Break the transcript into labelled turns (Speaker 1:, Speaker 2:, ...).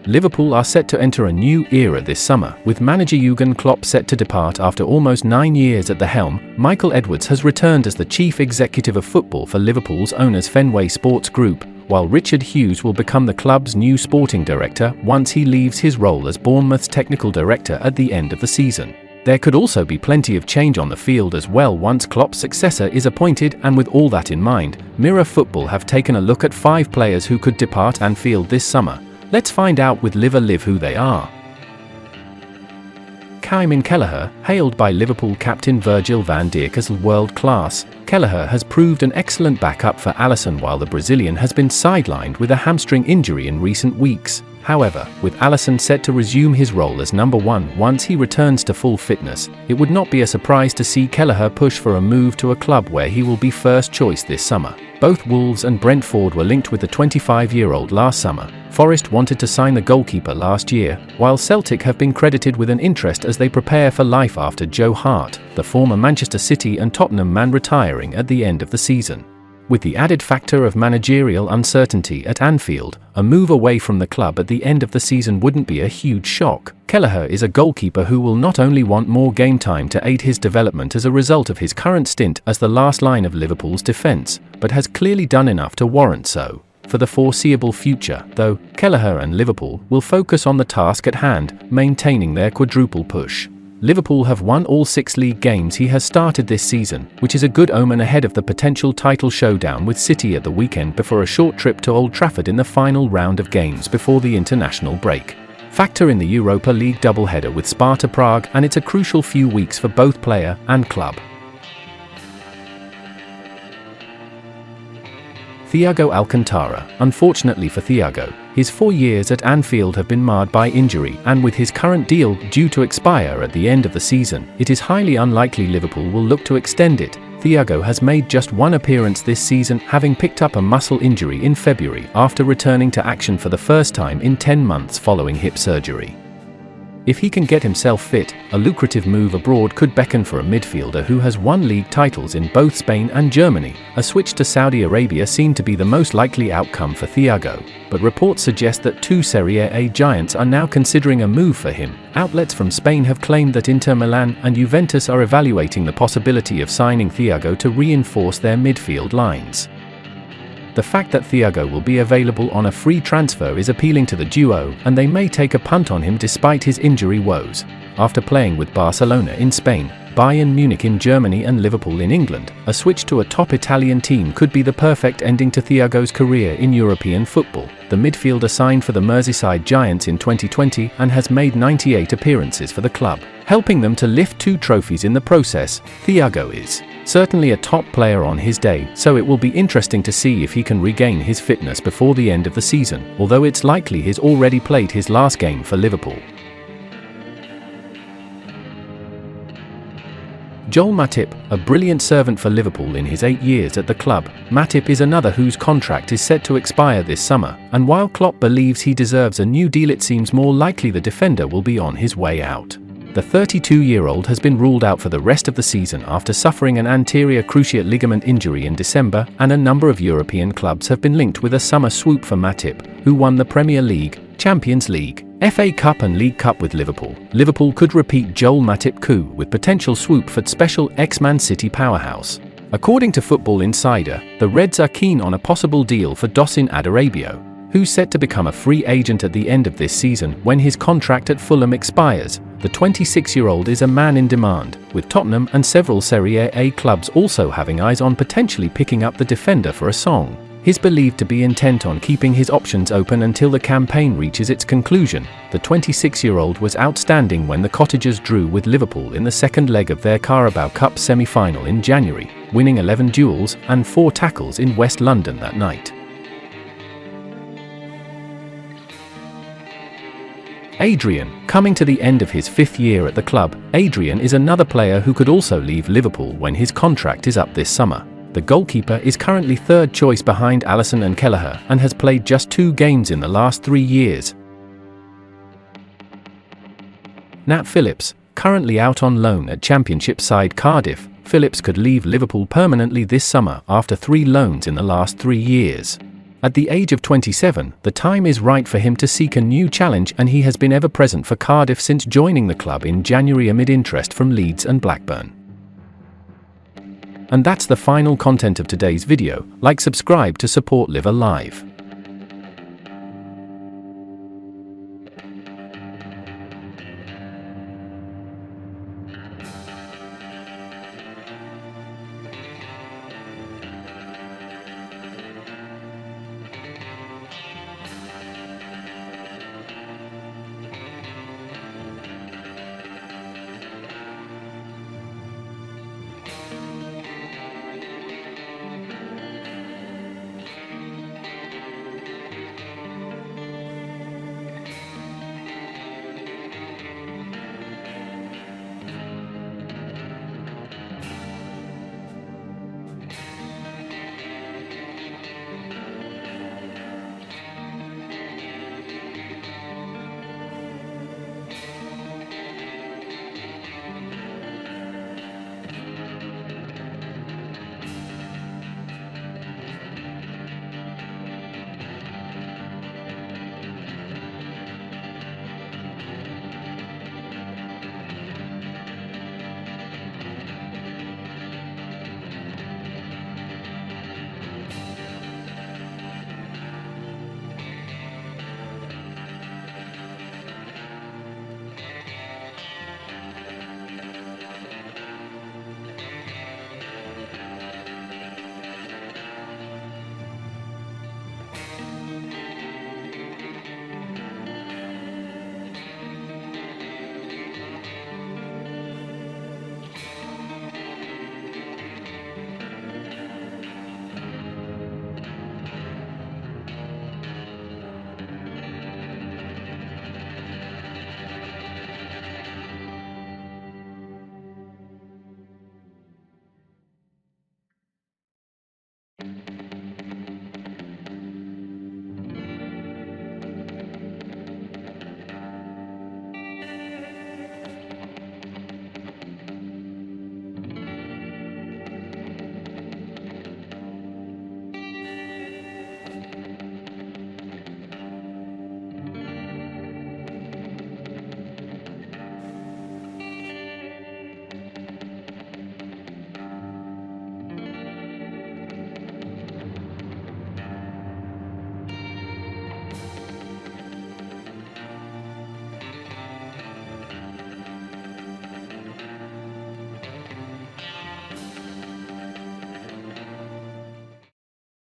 Speaker 1: Liverpool are set to enter a new era this summer, with manager Jurgen Klopp set to depart after almost 9 years at the helm. Michael Edwards has returned as the chief executive of football for Liverpool's owners Fenway Sports Group, while Richard Hughes will become the club's new sporting director once he leaves his role as Bournemouth's technical director at the end of the season. There could also be plenty of change on the field as well once Klopp's successor is appointed, and with all that in mind, Mirror Football have taken a look at 5 players who could depart Anfield this summer. Let's find out with Live who they are. Caoimhin Kelleher, hailed by Liverpool captain Virgil van Dijk as world-class, Kelleher has proved an excellent backup for Alisson while the Brazilian has been sidelined with a hamstring injury in recent weeks. However, with Alisson set to resume his role as number 1 once he returns to full fitness, it would not be a surprise to see Kelleher push for a move to a club where he will be first choice this summer. Both Wolves and Brentford were linked with the 25-year-old last summer. Forest wanted to sign the goalkeeper last year, while Celtic have been credited with an interest as they prepare for life after Joe Hart, the former Manchester City and Tottenham man, retiring at the end of the season. With the added factor of managerial uncertainty at Anfield, a move away from the club at the end of the season wouldn't be a huge shock. Kelleher is a goalkeeper who will not only want more game time to aid his development as a result of his current stint as the last line of Liverpool's defence, but has clearly done enough to warrant so. For the foreseeable future, though, Kelleher and Liverpool will focus on the task at hand, maintaining their quadruple push. Liverpool have won all 6 league games he has started this season, which is a good omen ahead of the potential title showdown with City at the weekend before a short trip to Old Trafford in the final round of games before the international break. Factor in the Europa League doubleheader with Sparta Prague, and it's a crucial few weeks for both player and club. Thiago Alcantara. Unfortunately for Thiago, his 4 years at Anfield have been marred by injury, and with his current deal due to expire at the end of the season, it is highly unlikely Liverpool will look to extend it. Thiago has made just 1 appearance this season, having picked up a muscle injury in February after returning to action for the first time in 10 months following hip surgery. If he can get himself fit, a lucrative move abroad could beckon for a midfielder who has won league titles in both Spain and Germany. A switch to Saudi Arabia seemed to be the most likely outcome for Thiago, but reports suggest that 2 Serie A giants are now considering a move for him. Outlets from Spain have claimed that Inter Milan and Juventus are evaluating the possibility of signing Thiago to reinforce their midfield lines. The fact that Thiago will be available on a free transfer is appealing to the duo, and they may take a punt on him despite his injury woes. After playing with Barcelona in Spain, Bayern Munich in Germany and Liverpool in England, a switch to a top Italian team could be the perfect ending to Thiago's career in European football. The midfielder signed for the Merseyside Giants in 2020 and has made 98 appearances for the club, helping them to lift 2 trophies in the process. Thiago is certainly a top player on his day, so it will be interesting to see if he can regain his fitness before the end of the season, although it's likely he's already played his last game for Liverpool. Joel Matip, a brilliant servant for Liverpool in his 8 years at the club, Matip is another whose contract is set to expire this summer, and while Klopp believes he deserves a new deal, it seems more likely the defender will be on his way out. The 32-year-old has been ruled out for the rest of the season after suffering an anterior cruciate ligament injury in December, and a number of European clubs have been linked with a summer swoop for Matip, who won the Premier League, Champions League, FA Cup and League Cup with Liverpool. Liverpool could repeat Joel Matip coup with potential swoop for special ex-Man City powerhouse. According to Football Insider, the Reds are keen on a possible deal for Dosin Adarabio, who's set to become a free agent at the end of this season when his contract at Fulham expires. The 26-year-old is a man in demand, with Tottenham and several Serie A clubs also having eyes on potentially picking up the defender for a song. He's believed to be intent on keeping his options open until the campaign reaches its conclusion. The 26-year-old was outstanding when the Cottagers drew with Liverpool in the second leg of their Carabao Cup semi-final in January, winning 11 duels and 4 tackles in West London that night. Adrian, coming to the end of his 5th year at the club, Adrian is another player who could also leave Liverpool when his contract is up this summer. The goalkeeper is currently 3rd choice behind Alisson and Kelleher and has played just 2 games in the last 3 years. Nat Phillips, currently out on loan at Championship side Cardiff, Phillips could leave Liverpool permanently this summer after 3 loans in the last 3 years. At the age of 27, the time is right for him to seek a new challenge, and he has been ever present for Cardiff since joining the club in January amid interest from Leeds and Blackburn. And that's the final content of today's video. Like, subscribe to support Live Alive.